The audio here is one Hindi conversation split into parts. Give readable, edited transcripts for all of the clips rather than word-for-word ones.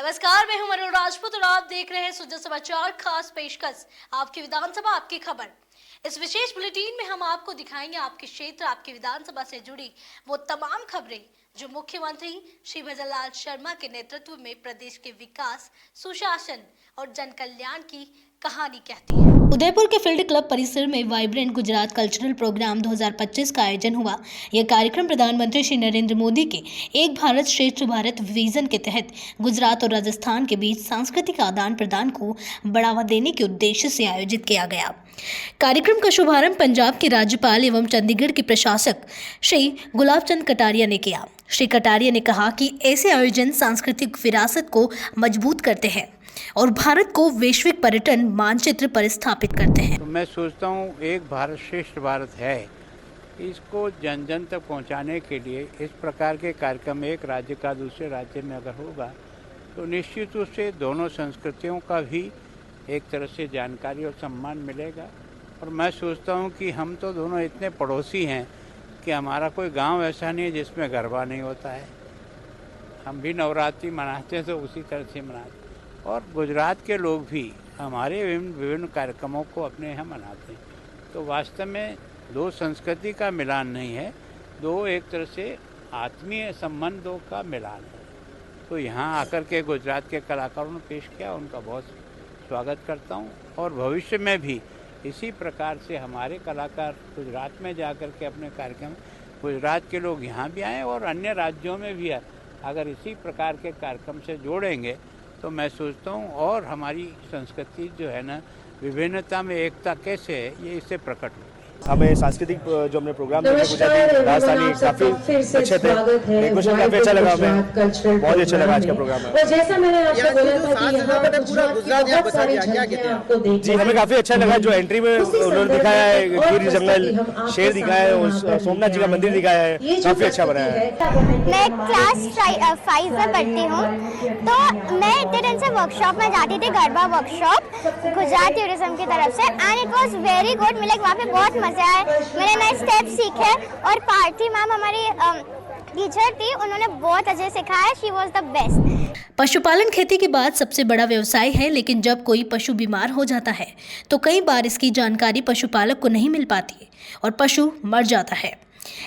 नमस्कार, मैं हूं मनु राजपूत और आप देख रहे हैं सुजा समाचार खास पेशकश आपकी विधानसभा आपकी खबर। इस विशेष बुलेटिन में हम आपको दिखाएंगे आपके क्षेत्र आपकी विधानसभा से जुड़ी वो तमाम खबरें जो मुख्यमंत्री श्री भजन लाल शर्मा के नेतृत्व में प्रदेश के विकास, सुशासन और जन कल्याण की कहानी कहती है। उदयपुर के फील्ड क्लब परिसर में वाइब्रेंट गुजरात कल्चरल प्रोग्राम 2025 का आयोजन हुआ। यह कार्यक्रम प्रधानमंत्री श्री नरेंद्र मोदी के एक भारत श्रेष्ठ भारत विजन के तहत गुजरात और राजस्थान के बीच सांस्कृतिक आदान प्रदान को बढ़ावा देने के उद्देश्य से आयोजित किया गया। कार्यक्रम का शुभारंभ पंजाब के राज्यपाल एवं चंडीगढ़ के प्रशासक श्री गुलाब चंद कटारिया ने किया। श्री कटारिया ने कहा कि ऐसे आयोजन सांस्कृतिक विरासत को मजबूत करते हैं और भारत को वैश्विक पर्यटन मानचित्र पर स्थापित करते हैं। तो मैं सोचता हूँ एक भारत श्रेष्ठ भारत है, इसको जन जन तक पहुँचाने के लिए इस प्रकार के कार्यक्रम एक राज्य का दूसरे राज्य में अगर होगा तो निश्चित रूप से दोनों संस्कृतियों का भी एक तरह से जानकारी और सम्मान मिलेगा। और मैं सोचता हूँ कि हम तो दोनों इतने पड़ोसी हैं कि हमारा कोई गांव ऐसा नहीं है जिसमें गरबा नहीं होता है। हम भी नवरात्रि मनाते हैं तो उसी तरह से मनाते हैं और गुजरात के लोग भी हमारे विभिन्न कार्यक्रमों को अपने यहाँ मनाते हैं। तो वास्तव में दो संस्कृति का मिलान नहीं है, दो एक तरह से आत्मीय संबंधों का मिलान है। तो यहाँ आकर के गुजरात के कलाकारों ने पेश किया, उनका बहुत स्वागत करता हूँ और भविष्य में भी इसी प्रकार से हमारे कलाकार गुजरात में जाकर के अपने कार्यक्रम, गुजरात के लोग यहाँ भी आएँ और अन्य राज्यों में भी अगर इसी प्रकार के कार्यक्रम से जोड़ेंगे तो मैं सोचता हूँ और हमारी संस्कृति जो है ना, विभिन्नता में एकता कैसे है, ये इससे प्रकट होगी। हमें सांस्कृतिक जो हमने प्रोग्राम थे गुजराती राजस्थानी काफी अच्छे थे। डेकोरेशन काफी अच्छा लगा, हमें बहुत अच्छा लगा आज का प्रोग्राम है। जैसा मैंने आपको बोला था कि यहाँ पूरा गुजरात यहाँ पर सारी झांकियाँ आपको देखने जी हमें काफी अच्छा लगा। जो एंट्री में उन्होंने दिखाया है, गिर जंगल शेर दिखाया है और सोमनाथ जी का मंदिर दिखाया है, काफी अच्छा बनाया है। मैं क्लास 5 में पढ़ती हूँ, तो मैं इतने दिन से वर्कशॉप में जाती थी, गरबा वर्कशॉप गुजरात टूरिज्म की तरफ से, and it was very good. मुझे वहाँ पे बहुत मजा आया, मैंने नए स्टेप सीखे और पार्थी मैम हमारी टीचर थी, उन्होंने बहुत अच्छे सिखाया। She was the best. पशुपालन खेती के बाद सबसे बड़ा व्यवसाय है, लेकिन जब कोई पशु बीमार हो जाता है तो कई बार इसकी जानकारी पशुपालक को नहीं मिल पाती और पशु मर जाता है।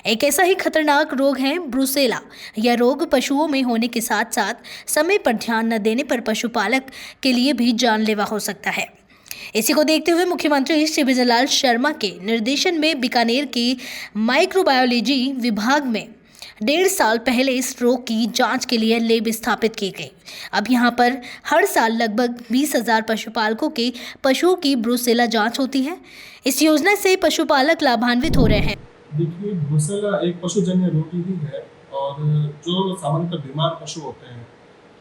एक ऐसा ही खतरनाक रोग है ब्रुसेला। यह रोग पशुओं में होने के साथ साथ समय पर ध्यान न देने पर पशुपालक के लिए भी जानलेवा हो सकता है। इसी को देखते हुए मुख्यमंत्री श्री भजन लाल शर्मा के निर्देशन में बीकानेर के माइक्रोबायोलॉजी विभाग में 1.5 साल पहले इस रोग की जांच के लिए लैब स्थापित की गई। अब यहां पर हर साल लगभग 20,000 पशुपालकों के पशुओं की ब्रुसेला जांच होती है। इस योजना से पशुपालक लाभान्वित हो रहे हैं। देखिए, ब्रुसेला एक पशुजन्य रोग ही है और जो सामान्यतः बीमार पशु होते हैं,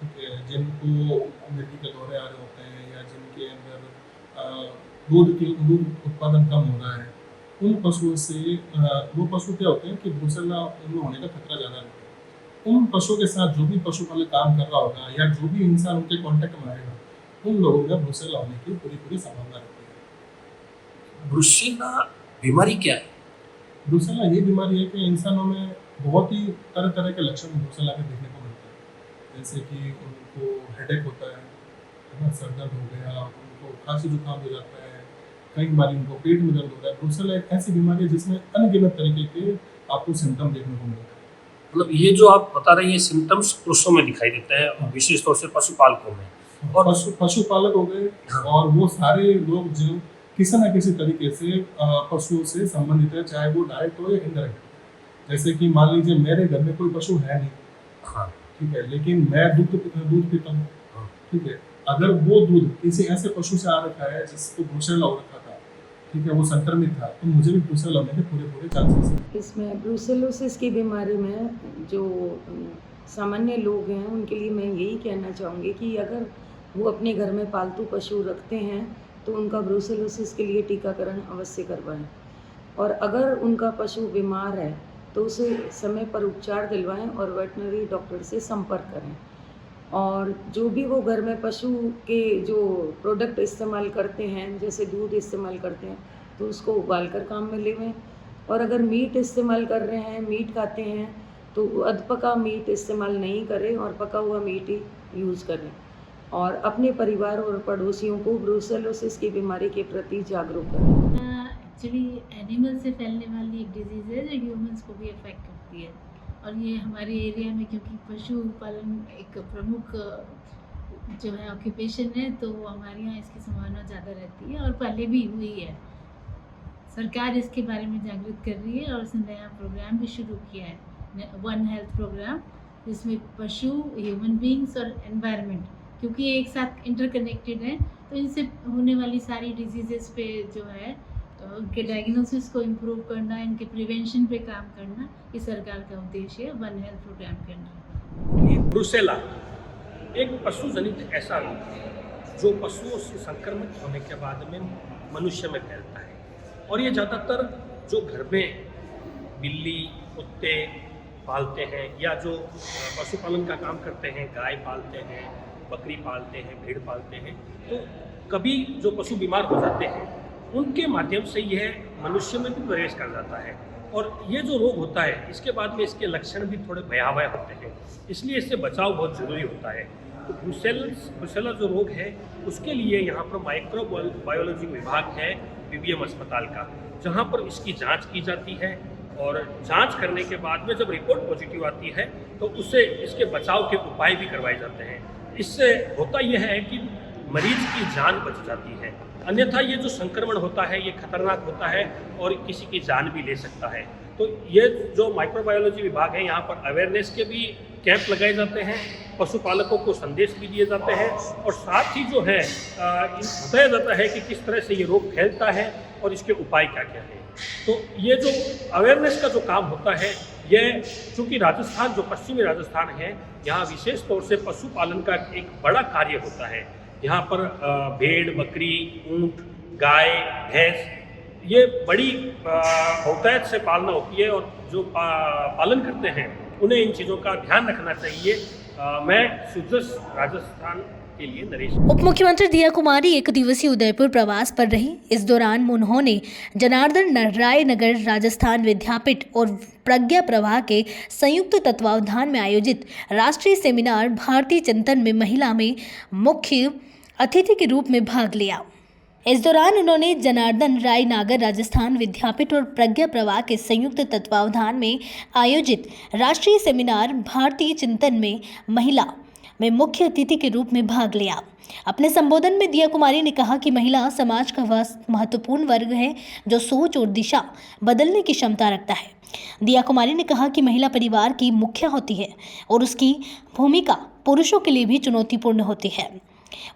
ठीक है, जिनको मृत्यु के दौरे आ रहे होते हैं या जिनके अंदर दूध उत्पादन कम हो रहा है, उन पशुओं से वो पशु क्या होते हैं कि ब्रुसेला उनमें होने का खतरा ज़्यादा रहता है। उन पशुओं के साथ जो भी पशुपालक काम कर रहा होगा या जो भी इंसान उनके कांटेक्ट में आएगा, उन लोगों में ब्रुसेला होने की पूरी संभावना रहती है। ब्रुसेला बीमारी क्या है? ब्रुसेला ये बीमारी है कि इंसानों में बहुत ही तरह तरह के लक्षण ब्रुसेला के देखने को मिलते हैं, जैसे कि उनको हेडेक होता है ना, सर दर्द हो गया, उनको खांसी जुकाम हो जाता है, कई बार उनको पेट में दर्द होता है। ब्रुसेला एक ऐसी बीमारी है जिसमें अनगिनत तरीके के आपको सिम्टम देखने को मिलते हैं। मतलब ये जो आप बता रहे हैं ये सिम्टम्स पुरुषों में दिखाई देते हैं और विशेष तौर से पशुपालकों में, और पशुपालक हो गए और वो सारे लोग जो किसी न किसी तरीके से पशुओं से संबंधित है, चाहे वो डायरेक्ट हो या इनडायरेक्ट। जैसे कि मान लीजिए मेरे घर में कोई पशु है नहीं, हाँ, ठीक है, लेकिन मैं दूध पीता हूँ, ठीक है, अगर वो दूध किसी ऐसे पशु से आ रखा है जिसको ब्रुसेला हो रखा था, ठीक है, वो संक्रमित था, तो मुझे भी ब्रुसेला होने के पूरे चांसेस हैं। इसमें ब्रुसेलोसिस की बीमारी में जो सामान्य लोग हैं उनके लिए मैं यही कहना चाहूँगी कि अगर वो अपने घर में पालतू पशु रखते हैं तो उनका ब्रुसेलोसिस के लिए टीकाकरण अवश्य करवाएं, और अगर उनका पशु बीमार है तो उसे समय पर उपचार दिलवाएं और वेटनरी डॉक्टर से संपर्क करें। और जो भी वो घर में पशु के जो प्रोडक्ट इस्तेमाल करते हैं, जैसे दूध इस्तेमाल करते हैं, तो उसको उबाल कर काम में लेवें। और अगर मीट इस्तेमाल कर रहे हैं, मीट खाते हैं, तो अधपका मीट इस्तेमाल नहीं करें और पका हुआ मीट ही यूज़ करें और अपने परिवार और पड़ोसियों को ब्रूसेलोसिस की बीमारी के प्रति जागरूक करें। एक्चुअली एनिमल से फैलने वाली एक डिजीज़ है जो ह्यूमंस को भी अफेक्ट करती है, और ये हमारे एरिया में क्योंकि पशुपालन एक प्रमुख जो है ऑक्यूपेशन है, तो हमारे यहाँ इसकी संभावना ज़्यादा रहती है और पहले भी हुई है। सरकार इसके बारे में जागरूक कर रही है और उसने नया प्रोग्राम भी शुरू किया है, वन हेल्थ प्रोग्राम, जिसमें पशु, ह्यूमन बींग्स और एनवायरनमेंट, क्योंकि ये एक साथ इंटरकनेक्टेड है, तो इनसे होने वाली सारी डिजीज़ेस पे जो है उनके डायग्नोसिस को इम्प्रूव करना, इनके प्रिवेंशन पे काम करना, ये सरकार का उद्देश्य है वन हेल्थ प्रोग्राम करना। ब्रुसेला एक पशु जनित ऐसा रोग है जो पशुओं से संक्रमित होने के बाद में मनुष्य में फैलता है, और ये ज़्यादातर जो घर में बिल्ली, कुत्ते पालते हैं या जो पशुपालन का काम करते हैं, गाय पालते हैं, बकरी पालते हैं, भेड़ पालते हैं, तो कभी जो पशु बीमार हो जाते हैं उनके माध्यम से यह मनुष्य में भी प्रवेश कर जाता है, और ये जो रोग होता है इसके बाद में इसके लक्षण भी थोड़े भयावह होते हैं, इसलिए इससे बचाव बहुत ज़रूरी होता है। तो ब्रुसेला जो रोग है उसके लिए यहाँ पर माइक्रोबायोलॉजी विभाग है बीबीएम अस्पताल का, जहाँ पर इसकी जांच की जाती है, और जांच करने के बाद में जब रिपोर्ट पॉजिटिव आती है तो उससे इसके बचाव के उपाय भी करवाए जाते हैं। इससे होता यह है कि मरीज की जान बच जाती है, अन्यथा ये जो संक्रमण होता है ये खतरनाक होता है और किसी की जान भी ले सकता है। तो ये जो माइक्रोबायोलॉजी विभाग है यहाँ पर अवेयरनेस के भी कैंप लगाए जाते हैं, पशुपालकों को संदेश भी दिए जाते हैं, और साथ ही जो है बताया जाता है कि किस तरह से ये रोग फैलता है और इसके उपाय क्या क्या हैं। तो ये जो अवेयरनेस का जो काम होता है, ये चूँकि राजस्थान जो पश्चिमी राजस्थान है, यहाँ विशेष तौर से पशुपालन का एक बड़ा कार्य होता है। यहाँ पर भेड़, बकरी, ऊँट, गाय, भैंस ये बड़ी बहुतायत से पालना होती है, और जो पालन करते हैं उन्हें इन चीज़ों का ध्यान रखना चाहिए। मैं सुजस राजस्थान के लिए नरेश। उप मुख्यमंत्री दिया कुमारी एक दिवसीय उदयपुर प्रवास पर रही। इस दौरान उन्होंने जनार्दन राय नगर राजस्थान विद्यापीठ और प्रज्ञा प्रवाह के संयुक्त तत्वावधान में आयोजित राष्ट्रीय सेमिनार भारतीय चिंतन में महिला में मुख्य अतिथि के रूप में भाग लिया। इस दौरान उन्होंने जनार्दन राय नागर राजस्थान विद्यापीठ और प्रज्ञा प्रवाह के संयुक्त तत्वावधान में आयोजित राष्ट्रीय सेमिनार भारतीय चिंतन में महिला में मुख्य अतिथि के रूप में भाग लिया। अपने संबोधन में दिया कुमारी ने कहा कि महिला समाज का वह महत्वपूर्ण वर्ग है जो सोच और दिशा बदलने की क्षमता रखता है। दिया कुमारी ने कहा कि महिला परिवार की मुखिया होती है और उसकी भूमिका पुरुषों के लिए भी चुनौतीपूर्ण होती है।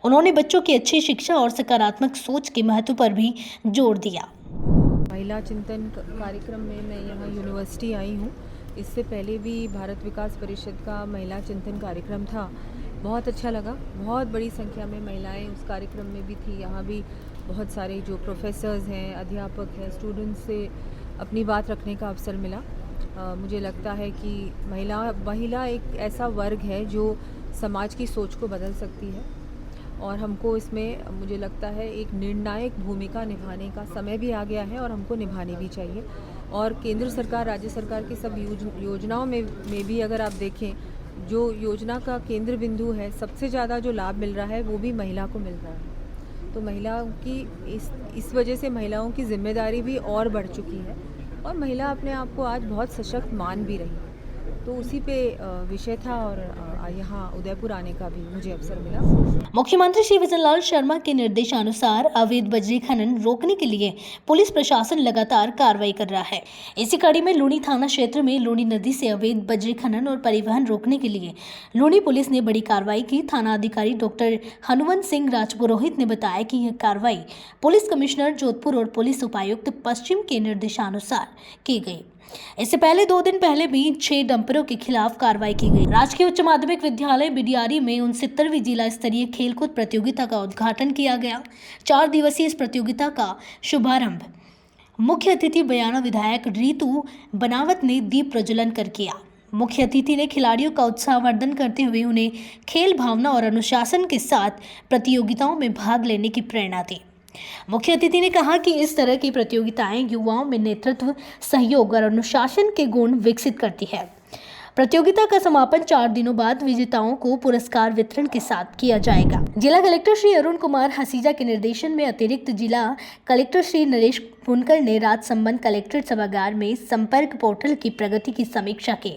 उन्होंने बच्चों की अच्छी शिक्षा और सकारात्मक सोच के महत्व पर भी जोर दिया। महिला चिंतन कार्यक्रम में मैं यहाँ यूनिवर्सिटी आई हूँ। इससे पहले भी भारत विकास परिषद का महिला चिंतन कार्यक्रम था, बहुत अच्छा लगा। बहुत बड़ी संख्या में महिलाएं उस कार्यक्रम में भी थी। यहाँ भी बहुत सारे जो प्रोफेसर्स हैं, अध्यापक हैं, स्टूडेंट्स से अपनी बात रखने का अवसर मिला। मुझे लगता है कि महिला एक ऐसा वर्ग है जो समाज की सोच को बदल सकती है, और हमको इसमें मुझे लगता है एक निर्णायक भूमिका निभाने का समय भी आ गया है, और हमको निभानी भी चाहिए। और केंद्र सरकार, राज्य सरकार की सब योजनाओं में भी अगर आप देखें, जो योजना का केंद्र बिंदु है, सबसे ज़्यादा जो लाभ मिल रहा है वो भी महिला को मिल रहा है। तो महिलाओं की इस वजह से महिलाओं की जिम्मेदारी भी और बढ़ चुकी है, और महिला अपने आप को आज बहुत सशक्त मान भी रही है। तो उसी पे विषय था, और यहाँ उदयपुर आने का भी मुझे अवसर मिला। मुख्यमंत्री श्री विजय लाल शर्मा के निर्देशानुसार अवैध बजरी खनन रोकने के लिए पुलिस प्रशासन लगातार कार्रवाई कर रहा है। इसी कड़ी में लूणी थाना क्षेत्र में लूणी नदी से अवैध बजरी खनन और परिवहन रोकने के लिए लूणी पुलिस ने बड़ी कार्रवाई की। थाना अधिकारी डॉक्टर हनुवंत सिंह राजपुरोहित ने बताया कि यह कार्रवाई पुलिस कमिश्नर जोधपुर और पुलिस उपायुक्त पश्चिम के निर्देशानुसार की गई। इससे पहले 2 दिन पहले भी 6 डंपरों के खिलाफ कार्रवाई की गई। राजकीय उच्च माध्यमिक विद्यालय बिडियारी में 69वीं जिला स्तरीय खेलकूद प्रतियोगिता का उद्घाटन किया गया। 4 दिवसीय इस प्रतियोगिता का शुभारंभ मुख्य अतिथि बयाना विधायक रीतू बनावत ने दीप प्रज्वलन कर किया। मुख्य अतिथि ने खिलाड़ियों का उत्साहवर्धन करते हुए उन्हें खेल भावना और अनुशासन के साथ प्रतियोगिताओं में भाग लेने की प्रेरणा दी। मुख्य अतिथि ने कहा कि इस तरह की प्रतियोगिताएं युवाओं में नेतृत्व, सहयोग और अनुशासन के गुण विकसित करती है। प्रतियोगिता का समापन 4 दिनों बाद विजेताओं को पुरस्कार वितरण के साथ किया जाएगा। जिला कलेक्टर श्री अरुण कुमार हसीजा के निर्देशन में अतिरिक्त जिला कलेक्टर श्री नरेश बुनकर ने राजसमंद कलेक्ट्रेट सभागार में संपर्क पोर्टल की प्रगति की समीक्षा की।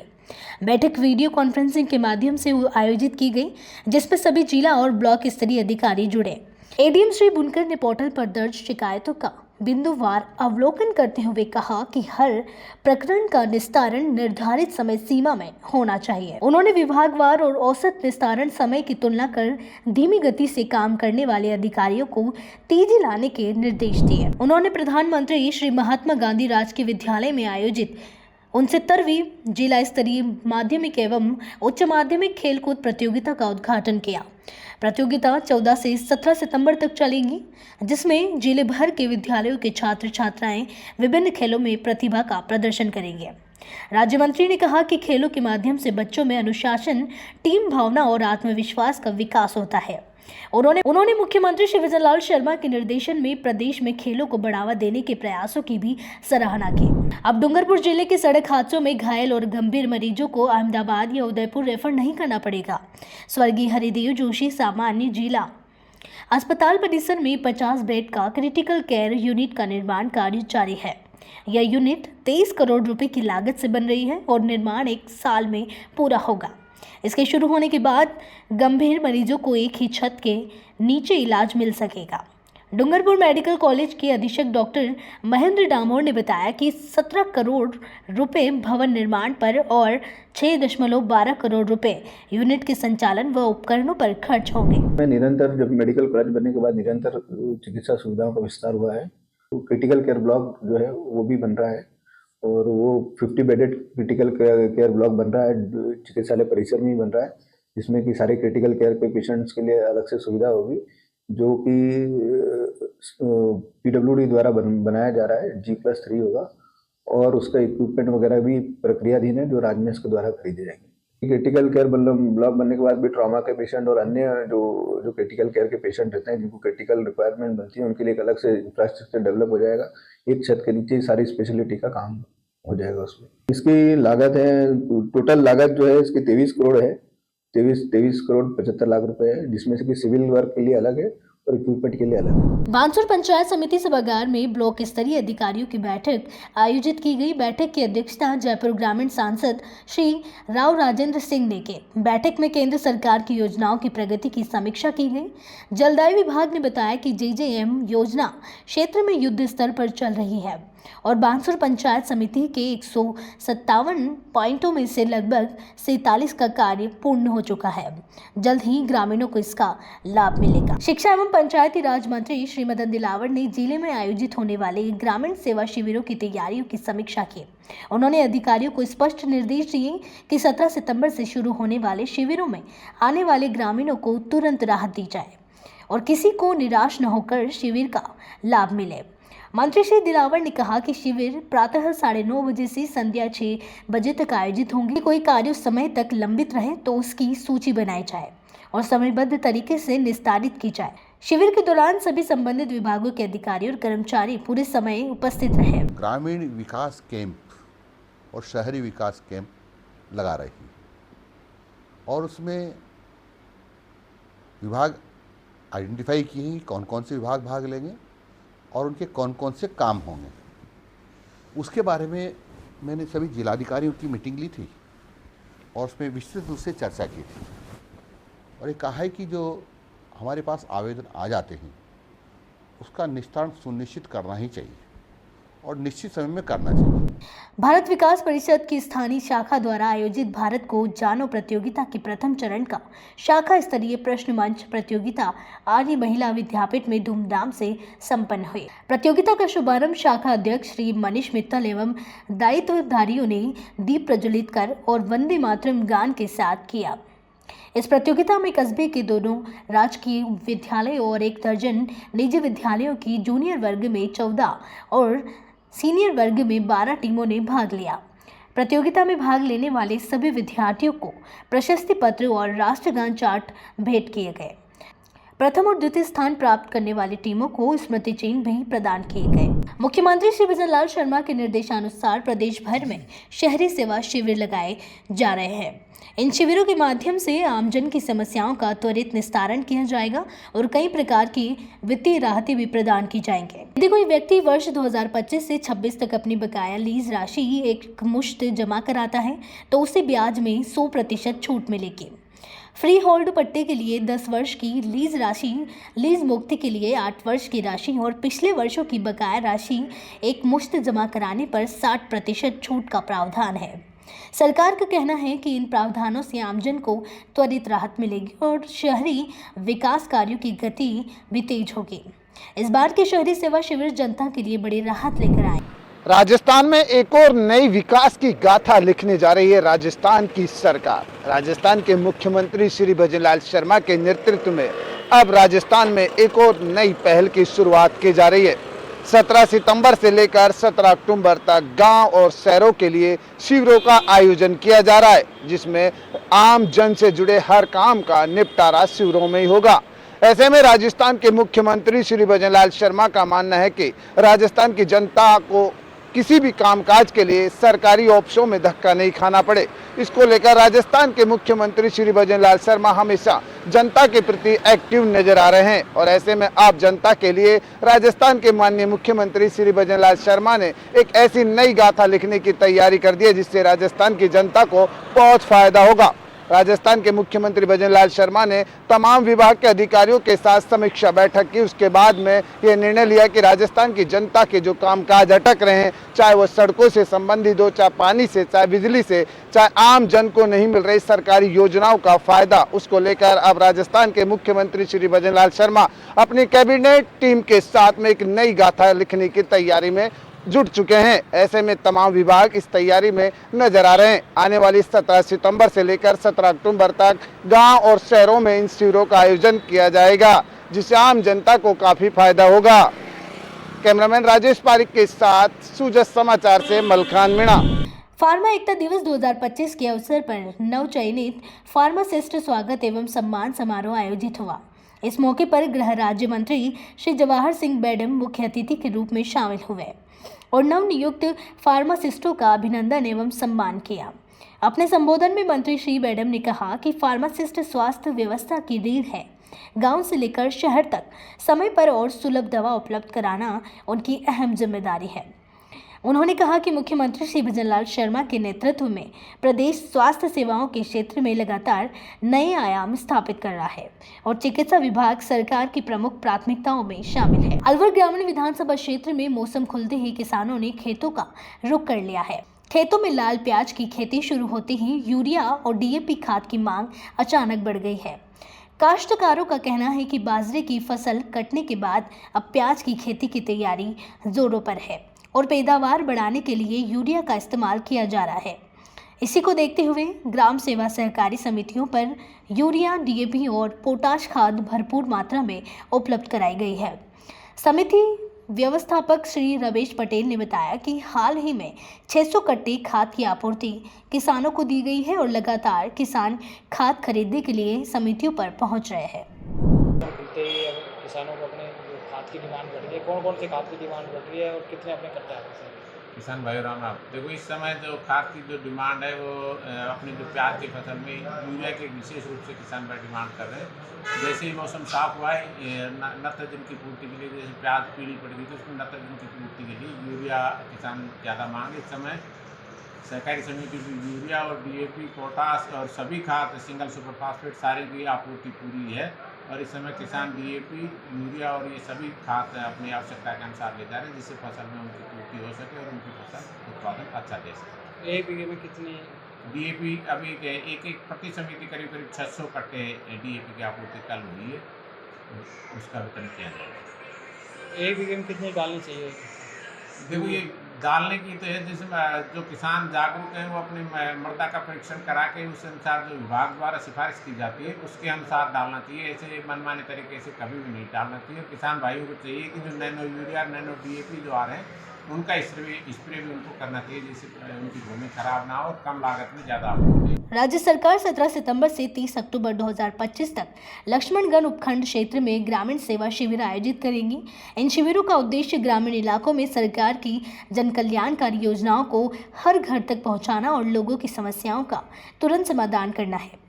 बैठक वीडियो कॉन्फ्रेंसिंग के माध्यम से आयोजित की गई, जिसमें सभी जिला और ब्लॉक स्तरीय अधिकारी जुड़े। एडीएम श्री बुनकर ने पोर्टल पर दर्ज शिकायतों का बिंदुवार अवलोकन करते हुए कहा कि हर प्रकरण का निस्तारण निर्धारित समय सीमा में होना चाहिए। उन्होंने विभागवार और औसत निस्तारण समय की तुलना कर धीमी गति से काम करने वाले अधिकारियों को तेजी लाने के निर्देश दिए। उन्होंने प्रधानमंत्री श्री महात्मा गांधी राजकीय विद्यालय में आयोजित 69वीं जिला स्तरीय माध्यमिक एवं उच्च माध्यमिक खेलकूद प्रतियोगिता का उद्घाटन किया। प्रतियोगिता 14 से 17 सितंबर तक चलेगी, जिसमें जिले भर के विद्यालयों के छात्र छात्राएं विभिन्न खेलों में प्रतिभा का प्रदर्शन करेंगे। राज्य मंत्री ने कहा कि खेलों के माध्यम से बच्चों में अनुशासन, टीम भावना और आत्मविश्वास का विकास होता है। उन्होंने मुख्यमंत्री श्री विजय लाल शर्मा के निर्देशन में प्रदेश में खेलों को बढ़ावा देने के प्रयासों की भी सराहना की। अब डूंगरपुर जिले के सड़क हादसों में घायल और गंभीर मरीजों को अहमदाबाद या उदयपुर रेफर नहीं करना पड़ेगा। स्वर्गीय हरिदेव जोशी सामान्य जिला अस्पताल परिसर में 50 बेड का क्रिटिकल केयर यूनिट का निर्माण कार्य जारी है। यह यूनिट 23 करोड़ रुपए की लागत से बन रही है और निर्माण 1 साल में पूरा होगा। इसके शुरू होने के बाद गंभीर मरीजों को एक ही छत के नीचे इलाज मिल सकेगा। डूंगरपुर मेडिकल कॉलेज के अधीक्षक डॉक्टर महेंद्र डामोर ने बताया कि 17 करोड़ रुपए भवन निर्माण पर और 6.12 करोड़ रुपए यूनिट के संचालन व उपकरणों पर खर्च होंगे। निरंतर जब मेडिकल कॉलेज बनने के बाद निरंतर चिकित्सा सुविधाओं का विस्तार हुआ है, तो क्रिटिकल केयर ब्लॉक जो है वो भी बन रहा है और वो 50 बेडेड क्रिटिकल केयर ब्लॉक बन रहा है, चिकित्सालय परिसर में ही बन रहा है, जिसमें कि सारे क्रिटिकल केयर के पेशेंट्स के लिए अलग से सुविधा होगी, जो कि PWD द्वारा बनाया जा रहा है। G+3 होगा और उसका इक्विपमेंट वगैरह भी प्रक्रियाधीन है, जो राजमेश के द्वारा खरीदे जाएंगे। क्रिटिकल केयर ब्लॉक बनने के बाद भी ट्रॉमा के पेशेंट और अन्य जो क्रिटिकल केयर के पेशेंट रहते हैं, जिनको क्रिटिकल रिक्वायरमेंट बनती है, उनके लिए एक अलग से इंफ्रास्ट्रक्चर डेवलप हो जाएगा। एक छत के नीचे सारी स्पेशलिटी का काम हो जाएगा उसमें। इसकी लागत है, टोटल लागत जो है इसकी 23 करोड़ है, 23 करोड़ 75 लाख रुपए है, जिसमें से कि सिविल वर्क के लिए अलग है और इक्विपमेंट के लिए अलग है। बानसूर पंचायत समिति सभागार में ब्लॉक स्तरीय अधिकारियों की बैठक आयोजित की गई। बैठक की अध्यक्षता जयपुर ग्रामीण सांसद श्री राव राजेंद्र सिंह ने की। बैठक में केंद्र सरकार की योजनाओं की प्रगति की समीक्षा की गई। जलदाय विभाग ने बताया कि JJM योजना क्षेत्र में युद्ध स्तर पर चल रही है और बानसूर पंचायत समिति के 157 पॉइंटों में से लगभग 47 का कार्य पूर्ण हो चुका है। जल्द ही ग्रामीणों को इसका लाभ मिलेगा। शिक्षा एवं पंचायती राज मंत्री श्री मदन दिलावर ने जिले में आयोजित होने वाले ग्रामीण सेवा शिविरों की तैयारियों की समीक्षा की। उन्होंने अधिकारियों को स्पष्ट निर्देश दिए कि 17 सितंबर से शुरू होने वाले शिविरों में आने वाले ग्रामीणों को तुरंत राहत दी जाए और किसी को निराश न होकर शिविर का लाभ मिले। मंत्री श्री दिलावर ने कहा कि शिविर प्रातः 9:30 बजे से संध्या 6 बजे तक आयोजित होंगे। कोई कार्य उस समय तक लंबित रहे तो उसकी सूची बनाई जाए और समयबद्ध तरीके से निस्तारित की जाए। शिविर के दौरान सभी संबंधित विभागों के अधिकारी और कर्मचारी पूरे समय उपस्थित रहे। ग्रामीण विकास कैंप और शहरी विकास कैंप लगा रही और उसमें विभाग आइडेंटिफाई किए हैं कौन कौन से विभाग भाग लेंगे और उनके कौन कौन से काम होंगे। उसके बारे में मैंने सभी जिलाधिकारियों की मीटिंग ली थी और उसमें विस्तृत रूप से चर्चा की थी और ये कहा है कि जो हमारे पास आवेदन आ जाते हैं उसका निस्तारण सुनिश्चित करना ही चाहिए और निश्चित समय में करना चाहिए। भारत विकास परिषद की स्थानीय शाखा द्वारा आयोजित भारत को जानो प्रतियोगिता के प्रथम चरण का शाखा स्तरीय प्रश्न मंच प्रतियोगिता आर्य महिला विद्यापीठ में धूमधाम से संपन्न हुई। प्रतियोगिता का शुभारंभ शाखा अध्यक्ष श्री मनीष मित्तल एवं दायित्वधारियों ने दीप प्रज्वलित कर और वंदे मातरम गान के साथ किया। इस प्रतियोगिता में कस्बे के दोनों राजकीय विद्यालय और 1 दर्जन निजी विद्यालयों की जूनियर वर्ग में 14 और सीनियर वर्ग में 12 टीमों ने भाग लिया। प्रतियोगिता में भाग लेने वाले सभी विद्यार्थियों को प्रशस्ति पत्र और राष्ट्रगान चार्ट भेंट किए गए। प्रथम और द्वितीय स्थान प्राप्त करने वाली टीमों को स्मृति चिन्ह भी प्रदान किए गए। मुख्यमंत्री श्री भजन लाल शर्मा के निर्देशानुसार प्रदेश भर में शहरी सेवा शिविर लगाए जा रहे हैं। इन शिविरों के माध्यम से आमजन की समस्याओं का त्वरित निस्तारण किया जाएगा और कई प्रकार की वित्तीय राहतें भी प्रदान की जाएंगे। यदि कोई व्यक्ति वर्ष 2025 से 26 तक अपनी बकाया लीज राशि एक मुश्त जमा कराता है तो उसे ब्याज में 100% छूट मिलेगी। फ्री होल्ड पट्टे के लिए 10 वर्ष की लीज राशि, लीज मुक्ति के लिए 8 वर्ष की राशि और पिछले वर्षों की बकाया राशि एक मुश्त जमा कराने पर 60% छूट का प्रावधान है। सरकार का कहना है कि इन प्रावधानों से आमजन को त्वरित राहत मिलेगी और शहरी विकास कार्यों की गति भी तेज होगी। इस बार के शहरी सेवा शिविर जनता के लिए बड़ी राहत लेकर आए। राजस्थान में एक और नई विकास की गाथा लिखने जा रही है राजस्थान की सरकार। राजस्थान के मुख्यमंत्री श्री भजन लाल शर्मा के नेतृत्व में अब राजस्थान में एक और नई पहल की शुरुआत की जा रही है। 17 सितंबर से लेकर 17 अक्टूबर तक गांव और शहरों के लिए शिविरों का आयोजन किया जा रहा है, जिसमें आम जन से जुड़े हर काम का निपटारा शिविरों में ही होगा। ऐसे में राजस्थान के मुख्यमंत्री श्री भजन लाल शर्मा का मानना है कि राजस्थान की जनता को किसी भी कामकाज के लिए सरकारी ऑफिसों में धक्का नहीं खाना पड़े। इसको लेकर राजस्थान के मुख्यमंत्री श्री भजन लाल शर्मा हमेशा जनता के प्रति एक्टिव नजर आ रहे हैं और ऐसे में आप जनता के लिए राजस्थान के माननीय मुख्यमंत्री श्री भजन लाल शर्मा ने एक ऐसी नई गाथा लिखने की तैयारी कर दी है जिससे राजस्थान की जनता को बहुत फायदा होगा। राजस्थान के मुख्यमंत्री भजन लाल शर्मा ने तमाम विभाग के अधिकारियों के साथ समीक्षा बैठक की। उसके बाद में ये निर्णय लिया कि राजस्थान की जनता के जो कामकाज अटक रहे हैं, चाहे वो सड़कों से संबंधित हो, चाहे पानी से, चाहे बिजली से, चाहे आम जन को नहीं मिल रही सरकारी योजनाओं का फायदा, उसको लेकर अब राजस्थान के मुख्यमंत्री श्री भजन लाल शर्मा अपनी कैबिनेट टीम के साथ में एक नई गाथा लिखने की तैयारी में जुट चुके हैं। ऐसे में तमाम विभाग इस तैयारी में नजर आ रहे हैं। आने वाली 17 सितंबर से लेकर 17 अक्टूबर तक गांव और शहरों में इन शिविरों का आयोजन किया जाएगा, जिससे आम जनता को काफी फायदा होगा। कैमरामैन राजेश पारिक के साथ सुजस समाचार से मलखान मीणा। फार्मा एकता दिवस 2025 के अवसर पर नवचयनित फार्मासिस्ट स्वागत एवं सम्मान समारोह आयोजित हुआ। इस मौके पर गृह राज्य मंत्री श्री जवाहर सिंह बेडम मुख्य अतिथि के रूप में शामिल हुए और नवनियुक्त फार्मासिस्टों का अभिनंदन एवं सम्मान किया। अपने संबोधन में मंत्री श्री बेडम ने कहा कि फार्मासिस्ट स्वास्थ्य व्यवस्था की रीढ़ है। गांव से लेकर शहर तक समय पर और सुलभ दवा उपलब्ध कराना उनकी अहम जिम्मेदारी है। उन्होंने कहा कि मुख्यमंत्री श्री भजन लाल शर्मा के नेतृत्व में प्रदेश स्वास्थ्य सेवाओं के क्षेत्र में लगातार नए आयाम स्थापित कर रहा है और चिकित्सा विभाग सरकार की प्रमुख प्राथमिकताओं में शामिल है। अलवर ग्रामीण विधानसभा क्षेत्र में मौसम खुलते ही किसानों ने खेतों का रुख कर लिया है। खेतों में लाल प्याज की खेती शुरू होते ही यूरिया और डीएपी खाद की मांग अचानक बढ़ गई है। काश्तकारों का कहना है कि बाजरे की फसल कटने के बाद अब प्याज की खेती की तैयारी जोरों पर है और पैदावार बढ़ाने के लिए यूरिया का इस्तेमाल किया जा रहा है। इसी को देखते हुए ग्राम सेवा सहकारी समितियों पर यूरिया, डीएपी और पोटाश खाद भरपूर मात्रा में उपलब्ध कराई गई है। समिति व्यवस्थापक श्री रमेश पटेल ने बताया कि हाल ही में 600 कट्टे खाद की आपूर्ति किसानों को दी गई है और लगातार किसान खाद खरीदने के लिए समितियों पर पहुंच रहे हैं। किसानों को अपने खाद की डिमांड बढ़ रही है, कौन कौन से खाद की डिमांड बढ़ रही है और कितने अपने कट्टे आते हैं? किसान भाई राम राम। देखो, इस समय जो खाद की जो डिमांड है वो अपनी जो प्याज की फसल में यूरिया की विशेष रूप से किसान भाई डिमांड कर रहे हैं। जैसे ही मौसम साफ हुआ है, नत्रजन की पूर्ति के लिए, जैसे प्याज पीली पड़ गई तो उसमें नत्रजन की पूर्ति के लिए यूरिया किसान ज़्यादा मांग। इस समय सहकारी समिति की यूरिया और डीएपी, पोटाश और सभी खाद, सिंगल सुपर फास्फेट, सारी की आपूर्ति पूरी है और इस समय किसान डीएपी, यूरिया और ये सभी खाद अपनी आवश्यकता के अनुसार ले जा रहे हैं, जिससे फसल में उनकी पूर्ति हो सके और उनकी फसल उत्पादन अच्छा दे सके। एक बीघे में कितनी डीएपी? अभी एक प्रति समिति करीब 600 कट्टे डीएपी की आपूर्ति कल हुई है, उसका वितरण किया जाएगा। एक बीघे में कितनी डालनी चाहिए? देखो, ये डालने की तो है, जिसमें जो किसान जागरूक हैं वो अपनी मृदा का परीक्षण करा के उस अनुसार जो विभाग द्वारा सिफारिश की जाती है उसके अनुसार डालना चाहिए। ऐसे मनमाने तरीके से कभी भी नहीं डालना चाहिए। किसान भाइयों को चाहिए कि जो नैनो यूरिया, नैनो डीएपी जो आ रहे हैं उनका स्प्रे भी उनको करना चाहिए, जिससे उनकी भूमि खराब ना हो और कम लागत में ज़्यादा हो। राज्य सरकार 17 सितंबर से 30 अक्टूबर 2025 तक लक्ष्मणगढ़ उपखंड क्षेत्र में ग्रामीण सेवा शिविर आयोजित करेंगी। इन शिविरों का उद्देश्य ग्रामीण इलाकों में सरकार की जन कल्याणकारी योजनाओं को हर घर तक पहुंचाना और लोगों की समस्याओं का तुरंत समाधान करना है।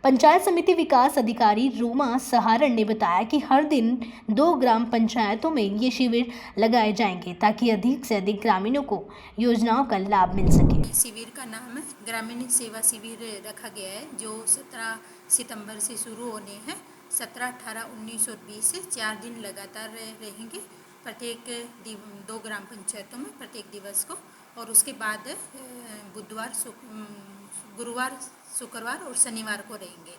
पंचायत समिति विकास अधिकारी रूमा सहारण ने बताया कि हर दिन 2 ग्राम पंचायतों में ये शिविर लगाए जाएंगे ताकि अधिक से अधिक ग्रामीणों को योजनाओं का लाभ मिल सके। शिविर का नाम ग्रामीण सेवा शिविर रखा गया है, जो 17 सितंबर से शुरू होने हैं। 17, 18, 19 और 20 से 4 दिन लगातार रहेंगे प्रत्येक 2 ग्राम पंचायतों में प्रत्येक दिवस को, और उसके बाद बुधवार, गुरुवार, शुक्रवार और शनिवार को रहेंगे।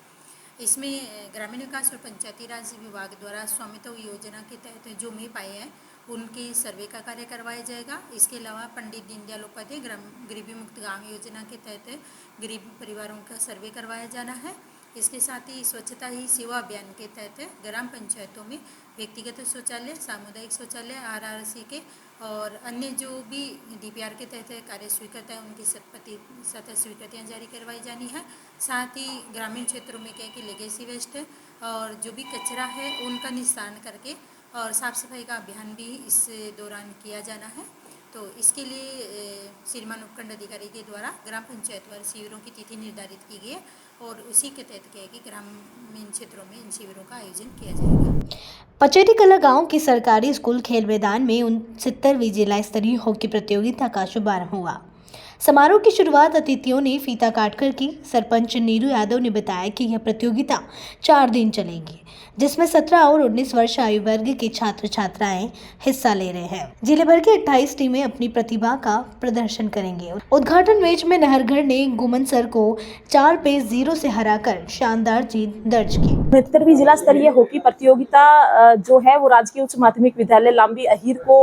इसमें ग्रामीण विकास और पंचायती राज विभाग द्वारा स्वामित्व योजना के तहत जो मैप आए हैं उनकी सर्वे का कार्य करवाया जाएगा। इसके अलावा पंडित दीनदयाल उपाध्याय गरीबी मुक्त गांव योजना के तहत गरीब परिवारों का सर्वे करवाया जाना है। इसके साथ ही स्वच्छता ही सेवा अभियान के तहत ग्राम पंचायतों में व्यक्तिगत शौचालय, सामुदायिक शौचालय, RRC के और अन्य जो भी DPR के तहत कार्य स्वीकृत है उनकी 100% स्वीकृतियाँ जारी करवाई जानी है। साथ ही ग्रामीण क्षेत्रों में क्या कि लेगेसी वेस्ट और जो भी कचरा है उनका निस्तारण करके और साफ़ सफाई का अभियान भी इस दौरान किया जाना है। तो इसके लिए श्रीमान उपखंड अधिकारी के द्वारा ग्राम पंचायत वार शिविरों की तिथि निर्धारित की गई है और उसी के तहत क्या है कि ग्रामीण क्षेत्रों में इन शिविरों का आयोजन किया जाएगा। पचेटी कला गांव के सरकारी स्कूल खेल मैदान में 69वीं जिला स्तरीय हॉकी प्रतियोगिता का शुभारंभ हुआ। समारोह की शुरुआत अतिथियों ने फीता काटकर की। सरपंच नीरू यादव ने बताया कि यह प्रतियोगिता 4 दिन चलेगी, जिसमें 17 और 19 वर्ष आयु वर्ग के छात्र छात्राएं हिस्सा ले रहे हैं। जिले भर की 28 टीमें अपनी प्रतिभा का प्रदर्शन करेंगे। उद्घाटन मैच में नहरगढ़ ने गुमनसर को 4-0 से हराकर शानदार जीत दर्ज की। 69वीं जिला स्तरीय हॉकी प्रतियोगिता जो है वो राजकीय उच्च माध्यमिक विद्यालय लांबी अहीर को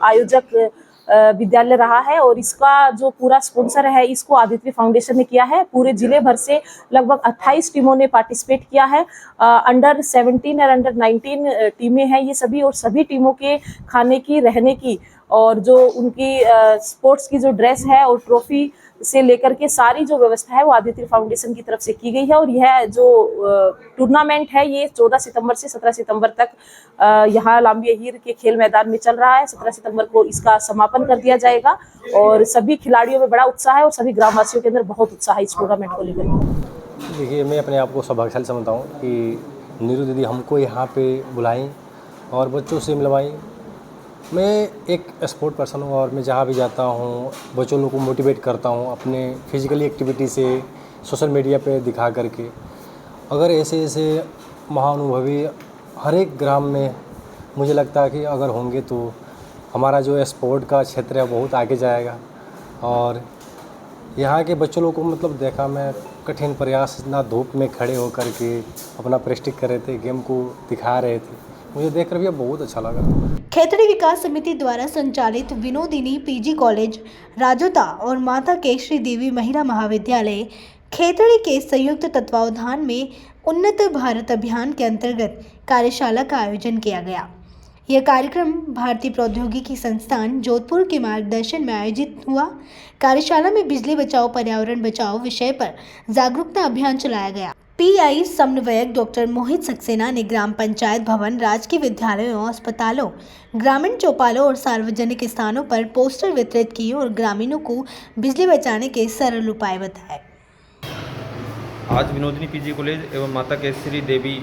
आयोजक विद्यालय रहा है और इसका जो पूरा स्पॉन्सर है इसको आदित्य फाउंडेशन ने किया है। पूरे जिले भर से लगभग 28 टीमों ने पार्टिसिपेट किया है। अंडर 17 और अंडर 19 टीमें हैं ये सभी, और सभी टीमों के खाने की, रहने की और जो उनकी स्पोर्ट्स की जो ड्रेस है और ट्रॉफी से लेकर के सारी जो व्यवस्था है वो आदित्य फाउंडेशन की तरफ से की गई है। और यह जो टूर्नामेंट है ये 14 सितंबर से 17 सितंबर तक यहाँ लांबी अहीर के खेल मैदान में चल रहा है। 17 सितंबर को इसका समापन कर दिया जाएगा और सभी खिलाड़ियों में बड़ा उत्साह है और सभी ग्रामवासियों के अंदर बहुत उत्साह है इस टूर्नामेंट को लेकर। देखिए, मैं अपने आप को सौभाग्यशाली समझता हूँ कि नीरू दीदी हमको यहाँ पे बुलाई और बच्चों से मिलवाई। मैं एक स्पोर्ट पर्सन हूँ और मैं जहाँ भी जाता हूँ बच्चों लोगों को मोटिवेट करता हूँ अपने फिजिकली एक्टिविटी से, सोशल मीडिया पे दिखा करके। अगर ऐसे ऐसे महाअनुभवी हर एक ग्राम में मुझे लगता है कि अगर होंगे तो हमारा जो स्पोर्ट का क्षेत्र है बहुत आगे जाएगा। और यहाँ के बच्चों लोगों को मतलब देखा मैं कठिन प्रयास, ना धूप में खड़े होकर के अपना प्रैक्टिस कर रहे थे, गेम को दिखा रहे थे। मुझे देखकर भी बहुत अच्छा लगा। खेतड़ी विकास समिति द्वारा संचालित विनोदिनी PG कॉलेज राजोता और माता केशरी देवी महिला महाविद्यालय खेतड़ी के संयुक्त तत्वावधान में उन्नत भारत अभियान के अंतर्गत कार्यशाला का आयोजन किया गया। यह कार्यक्रम भारतीय प्रौद्योगिकी संस्थान जोधपुर के मार्गदर्शन में आयोजित हुआ। कार्यशाला में बिजली बचाओ पर्यावरण बचाओ विषय पर जागरूकता अभियान चलाया गया। PI समन्वयक डॉक्टर मोहित सक्सेना ने ग्राम पंचायत भवन, राजकीय विद्यालयों, अस्पतालों, ग्रामीण चौपालों और सार्वजनिक स्थानों पर पोस्टर वितरित किए और ग्रामीणों को बिजली बचाने के सरल उपाय बताए। आज विनोदिनी PG कॉलेज एवं माता केशरी देवी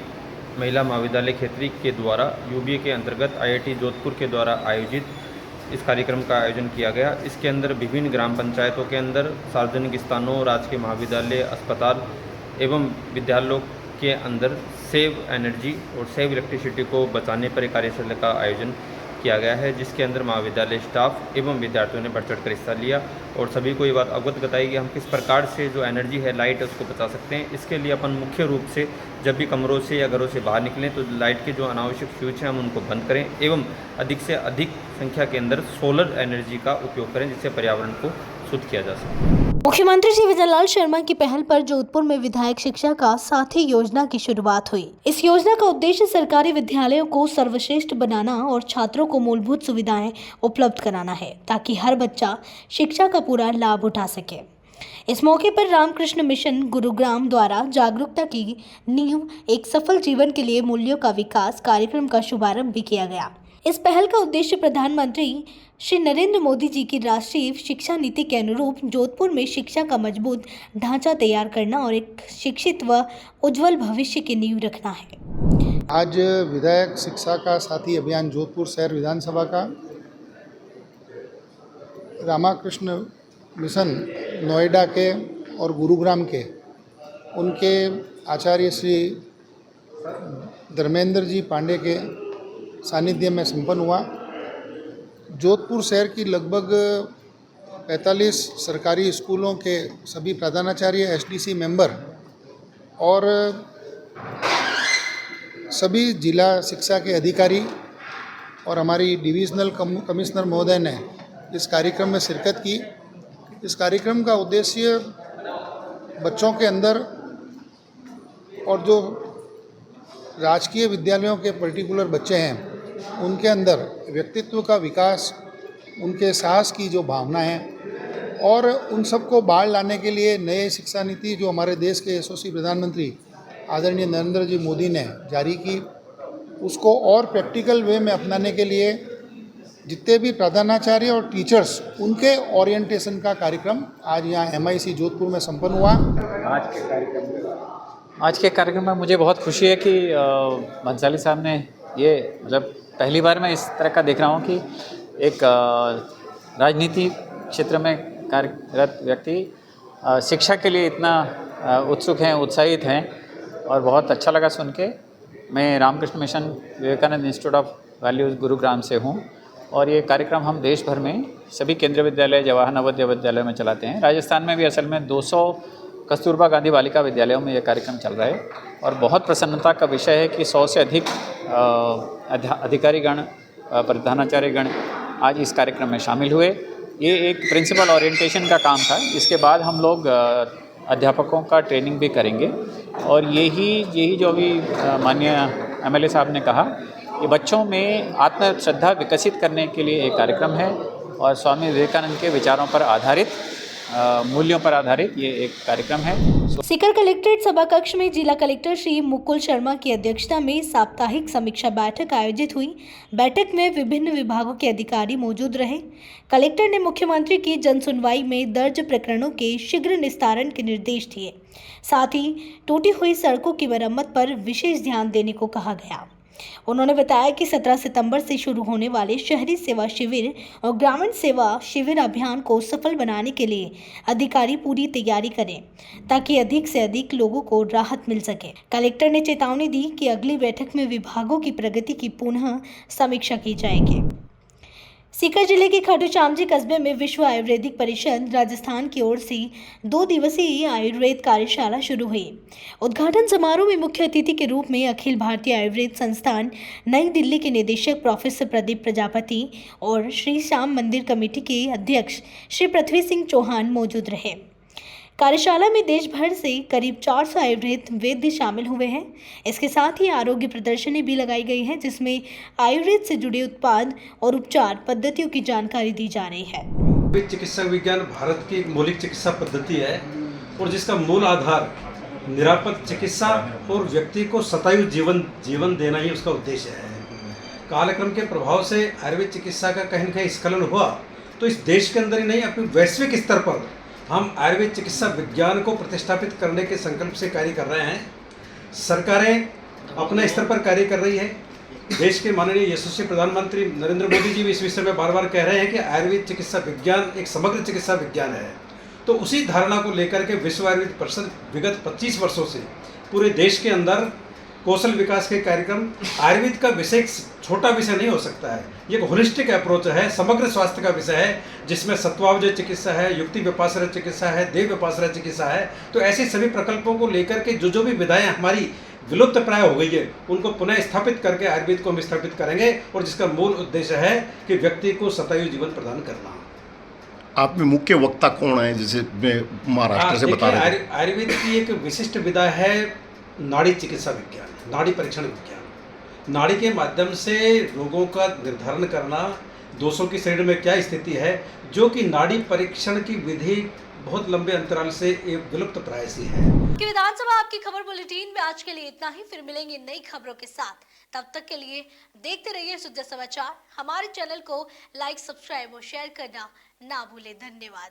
महिला महाविद्यालय खेतड़ी के द्वारा UBA के अंतर्गत IIT जोधपुर के द्वारा आयोजित इस कार्यक्रम का आयोजन किया गया। इसके अंदर विभिन्न ग्राम पंचायतों के अंदर सार्वजनिक स्थानों, राजकीय महाविद्यालय, अस्पताल एवं विद्यालयों के अंदर सेव एनर्जी और सेव इलेक्ट्रिसिटी को बचाने पर एक कार्यशाला का आयोजन किया गया है, जिसके अंदर महाविद्यालय स्टाफ एवं विद्यार्थियों ने बढ़ चढ़कर हिस्सा लिया और सभी को ये बात अवगत बताई कि हम किस प्रकार से जो एनर्जी है, लाइट है, उसको बचा सकते हैं। इसके लिए अपन मुख्य रूप से जब भी कमरों से या घरों से बाहर निकलें तो लाइट के जो अनावश्यक स्विच हैं हम उनको बंद करें एवं अधिक से अधिक संख्या के अंदर सोलर एनर्जी का उपयोग करें, जिससे पर्यावरण को शुद्ध किया जा सके। मुख्यमंत्री श्री विजयलाल शर्मा की पहल पर जोधपुर में विधायक शिक्षा का साथी योजना की शुरुआत हुई। इस योजना का उद्देश्य सरकारी विद्यालयों को सर्वश्रेष्ठ बनाना और छात्रों को मूलभूत सुविधाएं उपलब्ध कराना है, ताकि हर बच्चा शिक्षा का पूरा लाभ उठा सके। इस मौके पर रामकृष्ण मिशन गुरुग्राम द्वारा जागरूकता की नींव एक सफल जीवन के लिए मूल्यों का विकास कार्यक्रम का शुभारंभ भी किया गया। इस पहल का उद्देश्य प्रधानमंत्री श्री नरेंद्र मोदी जी की राष्ट्रीय शिक्षा नीति के अनुरूप जोधपुर में शिक्षा का मजबूत ढांचा तैयार करना और एक शिक्षित व उज्जवल भविष्य की नींव रखना है। आज विधायक शिक्षा का साथी अभियान जोधपुर शहर विधानसभा का रामकृष्ण मिशन नोएडा के और गुरुग्राम के उनके आचार्य श्री धर्मेंद्र जी पांडे के सानिध्य में संपन्न हुआ। जोधपुर शहर की लगभग 45 सरकारी स्कूलों के सभी प्रधानाचार्य, एसडीसी मेंबर और सभी जिला शिक्षा के अधिकारी और हमारी डिविजनल कमिश्नर महोदय ने इस कार्यक्रम में शिरकत की। इस कार्यक्रम का उद्देश्य बच्चों के अंदर और जो राजकीय विद्यालयों के पर्टिकुलर बच्चे हैं उनके अंदर व्यक्तित्व का विकास, उनके साहस की जो भावना है और उन सबको बाहर लाने के लिए नए शिक्षा नीति जो हमारे देश के यशस्वी प्रधानमंत्री आदरणीय नरेंद्र जी मोदी ने जारी की, उसको और प्रैक्टिकल वे में अपनाने के लिए जितने भी प्रधानाचार्य और टीचर्स उनके ओरिएंटेशन का कार्यक्रम आज यहाँ MIC जोधपुर में संपन्न हुआ। आज के कार्यक्रम में मुझे बहुत खुशी है कि भंसाली साहब ने ये मतलब पहली बार मैं इस तरह का देख रहा हूँ कि एक राजनीति क्षेत्र में कार्यरत व्यक्ति शिक्षा के लिए इतना उत्सुक हैं, उत्साहित हैं और बहुत अच्छा लगा सुन के। मैं Ramakrishna Mission Vivekananda Institute of Values Gurugram से हूँ और ये कार्यक्रम हम देश भर में सभी केंद्रीय विद्यालय, जवाहर नवोदय विद्यालयों में चलाते हैं। राजस्थान में भी असल में 200 कस्तूरबा गांधी बालिका विद्यालयों में ये कार्यक्रम चल रहा है और बहुत प्रसन्नता का विषय है कि 100 से अधिक अधिकारीगण, प्रधानाचार्यगण आज इस कार्यक्रम में शामिल हुए। ये एक प्रिंसिपल ओरिएंटेशन का काम था। इसके बाद हम लोग अध्यापकों का ट्रेनिंग भी करेंगे और यही जो अभी माननीय MLA साहब ने कहा, ये बच्चों में आत्मश्रद्धा विकसित करने के लिए एक कार्यक्रम है और स्वामी विवेकानंद के विचारों पर आधारित, मूल्यों पर आधारित ये एक कार्यक्रम है। सीकर कलेक्ट्रेट सभा कक्ष में जिला कलेक्टर श्री मुकुल शर्मा की अध्यक्षता में साप्ताहिक समीक्षा बैठक आयोजित हुई। बैठक में विभिन्न विभागों के अधिकारी मौजूद रहे। कलेक्टर ने मुख्यमंत्री की जन सुनवाई में दर्ज प्रकरणों के शीघ्र निस्तारण के निर्देश दिए। साथ ही टूटी हुई सड़कों की मरम्मत पर विशेष ध्यान देने को कहा गया। उन्होंने बताया कि 17 सितंबर से शुरू होने वाले शहरी सेवा शिविर और ग्रामीण सेवा शिविर अभियान को सफल बनाने के लिए अधिकारी पूरी तैयारी करें ताकि अधिक से अधिक लोगों को राहत मिल सके। कलेक्टर ने चेतावनी दी कि अगली बैठक में विभागों की प्रगति की पुनः समीक्षा की जाएगी। सीकर जिले के खाटू श्याम जी कस्बे में विश्व आयुर्वेदिक परिषद राजस्थान की ओर से 2 दिवसीय आयुर्वेद कार्यशाला शुरू हुई। उद्घाटन समारोह में मुख्य अतिथि के रूप में अखिल भारतीय आयुर्वेद संस्थान नई दिल्ली के निदेशक प्रोफेसर प्रदीप प्रजापति और श्री श्याम मंदिर कमेटी के अध्यक्ष श्री पृथ्वी सिंह चौहान मौजूद रहे। कार्यशाला में देश भर से करीब 400 आयुर्वेद वैद्य शामिल हुए हैं। इसके साथ ही आरोग्य प्रदर्शनी भी लगाई गई है जिसमें आयुर्वेद से जुड़े उत्पाद और उपचार पद्धतियों की जानकारी दी जा रही है। चिकित्सा विज्ञान भारत की एक मौलिक चिकित्सा पद्धति है और जिसका मूल आधार निरापद चिकित्सा और व्यक्ति को शतायु जीवन देना ही उसका उद्देश्य है। कालक्रम के प्रभाव से आयुर्वेद चिकित्सा का कहीं न कहीं स्खलन हुआ तो इस देश के अंदर ही नहीं अपने वैश्विक स्तर पर हम आयुर्वेद चिकित्सा विज्ञान को प्रतिष्ठापित करने के संकल्प से कार्य कर रहे हैं। सरकारें अपने स्तर पर कार्य कर रही है। देश के माननीय यशस्वी प्रधानमंत्री नरेंद्र मोदी जी भी इस विषय में बार बार कह रहे हैं कि आयुर्वेद चिकित्सा विज्ञान एक समग्र चिकित्सा विज्ञान है। तो उसी धारणा को लेकर के विश्व आयुर्वेद परिषद विगत 25 वर्षों से पूरे देश के अंदर कौशल विकास के कार्यक्रम, आयुर्वेद का विषय छोटा विषय नहीं हो सकता है। ये एक होलिस्टिक अप्रोच है, समग्र स्वास्थ्य का विषय है जिसमें सत्वावजय चिकित्सा है, युक्ति व्यपाश्रय चिकित्सा है, देव व्यपाश्रय चिकित्सा है। तो ऐसे सभी प्रकल्पों को लेकर के जो भी विधाएं हमारी विलुप्त प्राय हो गई है उनको पुनः स्थापित करके आयुर्वेद को हम स्थापित करेंगे और जिसका मूल उद्देश्य है कि व्यक्ति को शतायु जीवन प्रदान करना। आप में मुख्य वक्ता कौन है, जैसे मैं महाराष्ट्र से बता रहे थे? आयुर्वेद की एक विशिष्ट विधा है नाड़ी चिकित्सा विज्ञान, नाड़ी परीक्षण विज्ञान। नाड़ी के माध्यम से रोगों का निर्धारण करना, दोषों की शरीर में क्या स्थिति है, जो कि नाड़ी परीक्षण की विधि बहुत लंबे अंतराल से एक विलुप्त प्राय सी है। कि विधानसभा आपकी खबर बुलेटिन में आज के लिए इतना ही। फिर मिलेंगे नई खबरों के साथ। तब तक के लिए देखते रहिए सुद्धा समाचार। हमारे चैनल को लाइक, सब्सक्राइब और शेयर करना ना भूले। धन्यवाद।